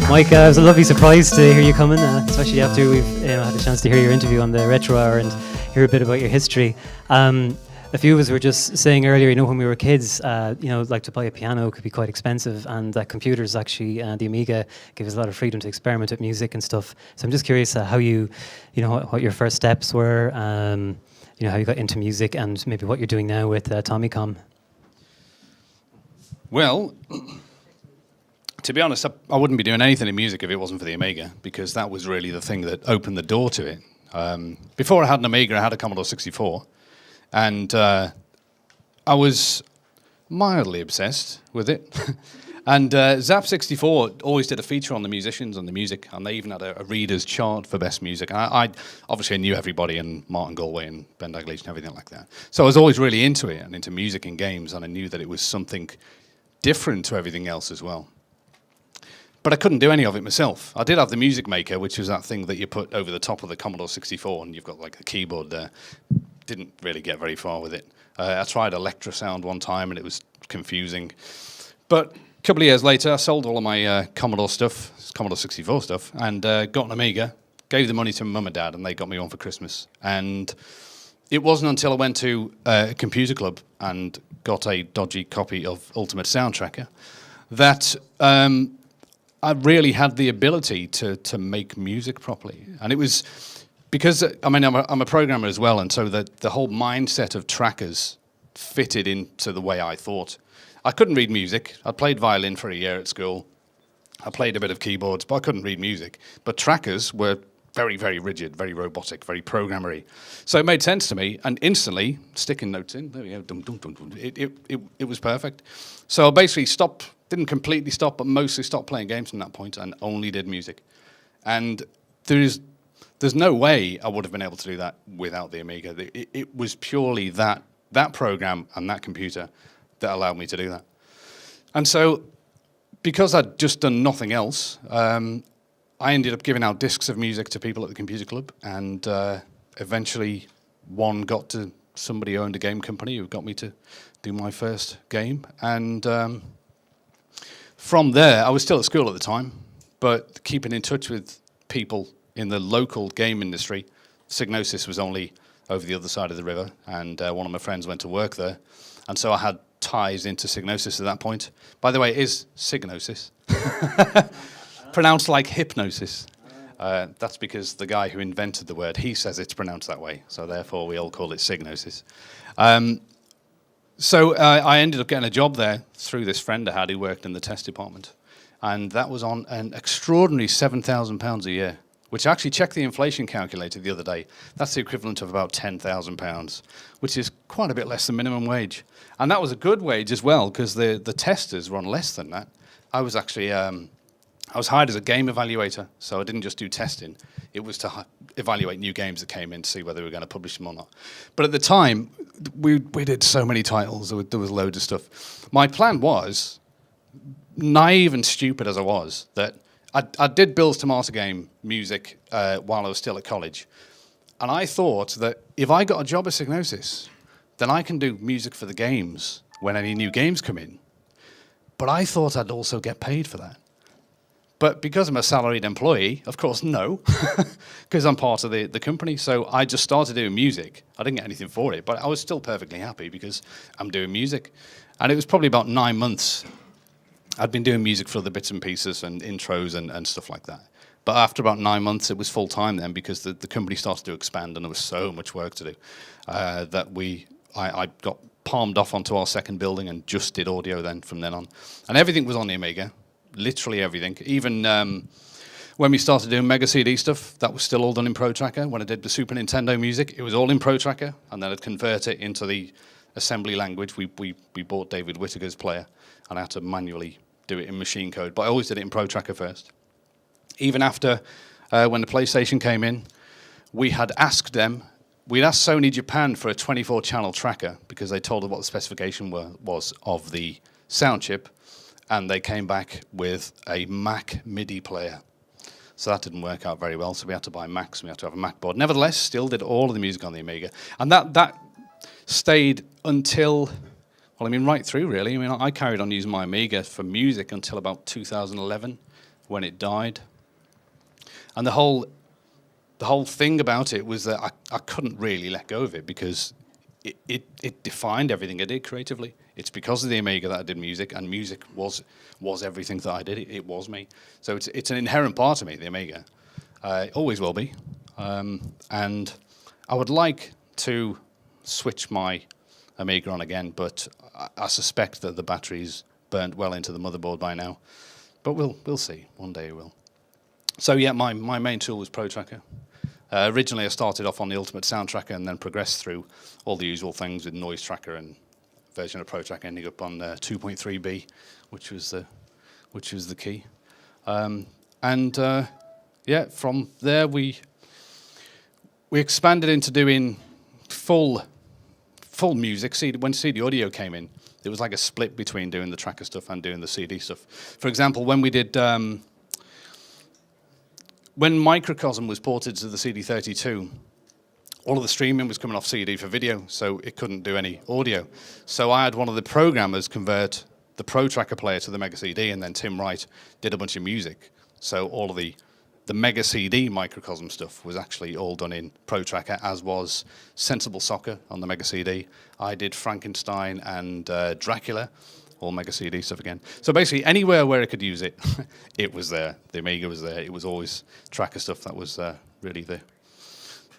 Mike, it was a lovely surprise to hear you coming, especially after we've had a chance to hear your interview on the Retro Hour and hear a bit about your history. A few of us were just saying earlier, when we were kids, like to buy a piano could be quite expensive, and computers actually, the Amiga, gave us a lot of freedom to experiment with music and stuff. So I'm just curious how you, what your first steps were, how you got into music, and maybe what you're doing now with Tommycom. Well, to be honest, I wouldn't be doing anything in music if it wasn't for the Amiga, because that was really the thing that opened the door to it. Before I had an Amiga, I had a Commodore 64. And I was mildly obsessed with it. And Zap 64 always did a feature on the musicians and the music, and they even had a reader's chart for best music. And I obviously knew everybody, and Martin Galway and Ben Dalglish and everything like that. So I was always really into it and into music and games, and I knew that it was something different to everything else as well. But I couldn't do any of it myself. I did have the Music Maker, which was that thing that you put over the top of the Commodore 64, and you've got like a keyboard there. Didn't really get very far with it. I tried Electrosound one time, and it was confusing. But a couple of years later, I sold all of my Commodore stuff, Commodore 64 stuff, and got an Amiga, gave the money to Mum and Dad, and they got me one for Christmas. And it wasn't until I went to a computer club and got a dodgy copy of Ultimate Soundtracker that I really had the ability to make music properly. And it was because, I'm a programmer as well, and so the whole mindset of trackers fitted into the way I thought. I couldn't read music. I played violin for a year at school. I played a bit of keyboards, but I couldn't read music. But trackers were very, very rigid, very robotic, very programmery. So it made sense to me, and instantly, sticking notes in, there we go, dum, dum, dum, dum, it was perfect. So I basically didn't completely stop, but mostly stopped playing games from that point and only did music. And there's no way I would have been able to do that without the Amiga. It was purely that program and that computer that allowed me to do that. And so, because I'd just done nothing else, I ended up giving out discs of music to people at the computer club, and eventually one got to somebody who owned a game company who got me to do my first game. And from there, I was still at school at the time, but keeping in touch with people in the local game industry. Psygnosis was only over the other side of the river, and one of my friends went to work there. And so I had ties into Psygnosis at that point. By the way, it is Psygnosis. Pronounced like hypnosis. That's because the guy who invented the word, he says it's pronounced that way. So therefore, we all call it Psygnosis. So I ended up getting a job there through this friend I had who worked in the test department. And that was on an extraordinary £7,000 a year, which I actually checked the inflation calculator the other day. That's the equivalent of about £10,000, which is quite a bit less than minimum wage. And that was a good wage as well, because the testers were on less than that. I was actually, I was hired as a game evaluator, so I didn't just do testing. It was to evaluate new games that came in to see whether we were going to publish them or not. But at the time, we did so many titles, there was loads of stuff. My plan was, naive and stupid as I was, that I did Bill's Tomato Game music while I was still at college. And I thought that if I got a job at Psygnosis, then I can do music for the games when any new games come in. But I thought I'd also get paid for that. But because I'm a salaried employee, of course, no, because I'm part of the company. So I just started doing music. I didn't get anything for it, but I was still perfectly happy because I'm doing music. And it was probably about 9 months. I'd been doing music for other bits and pieces and intros and stuff like that. But after about 9 months, it was full time then, because the company started to expand and there was so much work to do that I got palmed off onto our second building and just did audio then from then on. And everything was on the Amiga, literally everything. Even when we started doing Mega CD stuff, that was still all done in Pro Tracker. When I did the Super Nintendo music, it was all in Pro Tracker, and then I'd convert it into the assembly language. We bought David Whittaker's player, and I had to manually do it in machine code, but I always did it in Pro Tracker first. Even after, when the PlayStation came in, we'd asked Sony Japan for a 24-channel tracker because they told us what the specification was of the sound chip, and they came back with a Mac MIDI player. So that didn't work out very well, so we had to buy Macs, and we had to have a Mac board. Nevertheless, still did all of the music on the Amiga. And that stayed until, right through, really. I carried on using my Amiga for music until about 2011, when it died. And the whole thing about it was that I couldn't really let go of it because it defined everything I did creatively. It's because of the Amiga that I did music, and music was everything that I did. It was me. So it's an inherent part of me, the Amiga. It always will be. And I would like to switch my Amiga on again, but I suspect that the battery's burnt well into the motherboard by now. But we'll see. One day it will. So yeah, my main tool was Pro Tracker. Originally, I started off on the Ultimate Sound Tracker and then progressed through all the usual things with Noise Tracker and version of Pro Tracker, ending up on 2.3B, which was the key. Yeah, from there we expanded into doing full music. When CD audio came in, it was like a split between doing the tracker stuff and doing the CD stuff. For example, when we did. When Microcosm was ported to the CD32, all of the streaming was coming off CD for video, so it couldn't do any audio. So I had one of the programmers convert the Pro Tracker player to the Mega CD, and then Tim Wright did a bunch of music. So all of the Mega CD Microcosm stuff was actually all done in Pro Tracker, as was Sensible Soccer on the Mega CD. I did Frankenstein and Dracula, all Mega CD stuff again. So basically, anywhere where I could use it, it was there. The Amiga was there. It was always tracker stuff that was really there.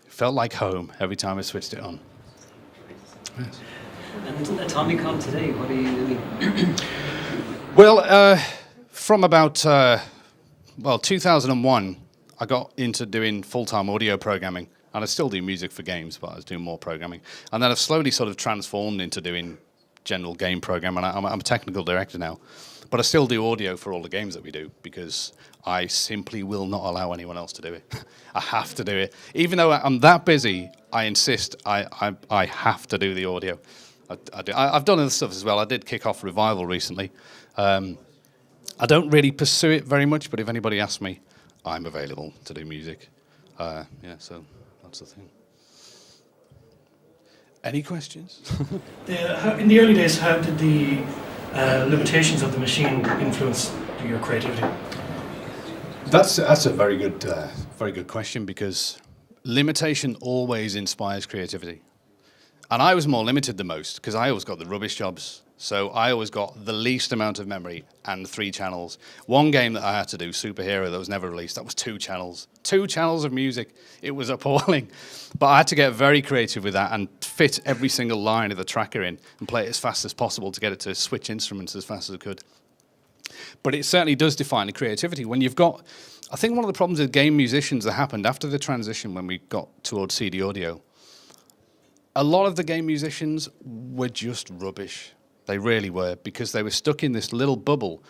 It felt like home every time I switched it on. Yes. And Atomicon today, what are you doing? Well, from about 2001, I got into doing full-time audio programming, and I still do music for games, but I was doing more programming. And then I've slowly sort of transformed into doing general game programming. I'm a technical director now, but I still do audio for all the games that we do because I simply will not allow anyone else to do it. I have to do it. Even though I'm that busy, I insist I have to do the audio. I've done other stuff as well. I did kick off Revival recently. I don't really pursue it very much, but if anybody asks me, I'm available to do music. Yeah, so that's the thing. Any questions? In the early days, how did the limitations of the machine influence your creativity? That's a very good question, because limitation always inspires creativity. And I was more limited than most because I always got the rubbish jobs. So I always got the least amount of memory and 3 channels. One game that I had to do, Superhero, that was never released, that was 2 channels. 2 channels of music. It was appalling. But I had to get very creative with that and fit every single line of the tracker in and play it as fast as possible to get it to switch instruments as fast as it could. But it certainly does define the creativity. When you've got, I think one of the problems with game musicians that happened after the transition when we got towards CD audio, a lot of the game musicians were just rubbish. They really were, because they were stuck in this little bubble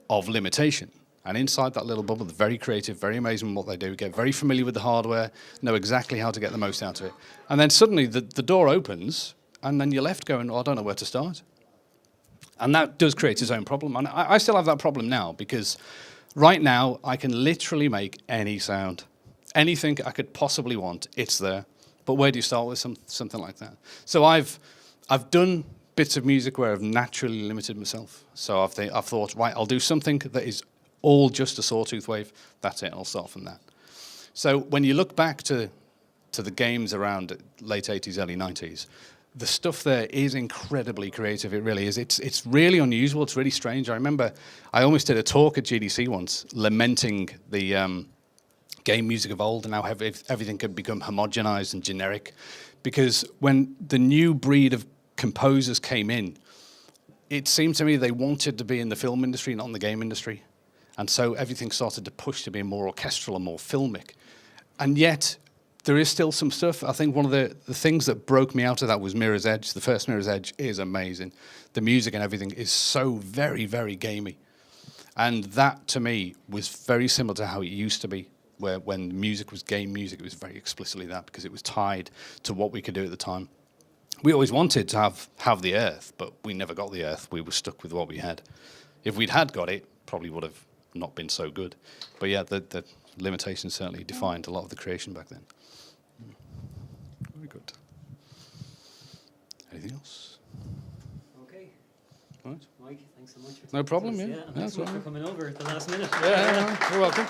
of limitation. And inside that little bubble, they're very creative, very amazing in what they do, get very familiar with the hardware, know exactly how to get the most out of it. And then suddenly the door opens, and then you're left going, oh, I don't know where to start. And that does create its own problem. And I still have that problem now, because right now I can literally make any sound. Anything I could possibly want, it's there. But where do you start with something like that? So I've done bits of music where I've naturally limited myself. So I've thought, right, I'll do something that is all just a sawtooth wave. That's it, I'll start from that. So when you look back to the games around late 80s, early 90s, the stuff there is incredibly creative. It really is. It's really unusual. It's really strange. I remember I almost did a talk at GDC once lamenting the game music of old and how everything could become homogenized and generic. Because when the new breed of composers came in, it seemed to me they wanted to be in the film industry, not in the game industry. And so everything started to push to be more orchestral and more filmic. And yet, there is still some stuff. I think one of the things that broke me out of that was Mirror's Edge. The first Mirror's Edge is amazing. The music and everything is so very, very gamey. And that, to me, was very similar to how it used to be, where when music was game music, it was very explicitly that, because it was tied to what we could do at the time. We always wanted to have the Earth, but we never got the Earth. We were stuck with what we had. If we'd had got it, probably would have not been so good. But yeah, the limitations certainly defined a lot of the creation back then. Very good. Anything else? Okay. Right. Mike, thanks so much for No problem, us. yeah. And thanks so much for coming over at the last minute. Yeah, you're welcome.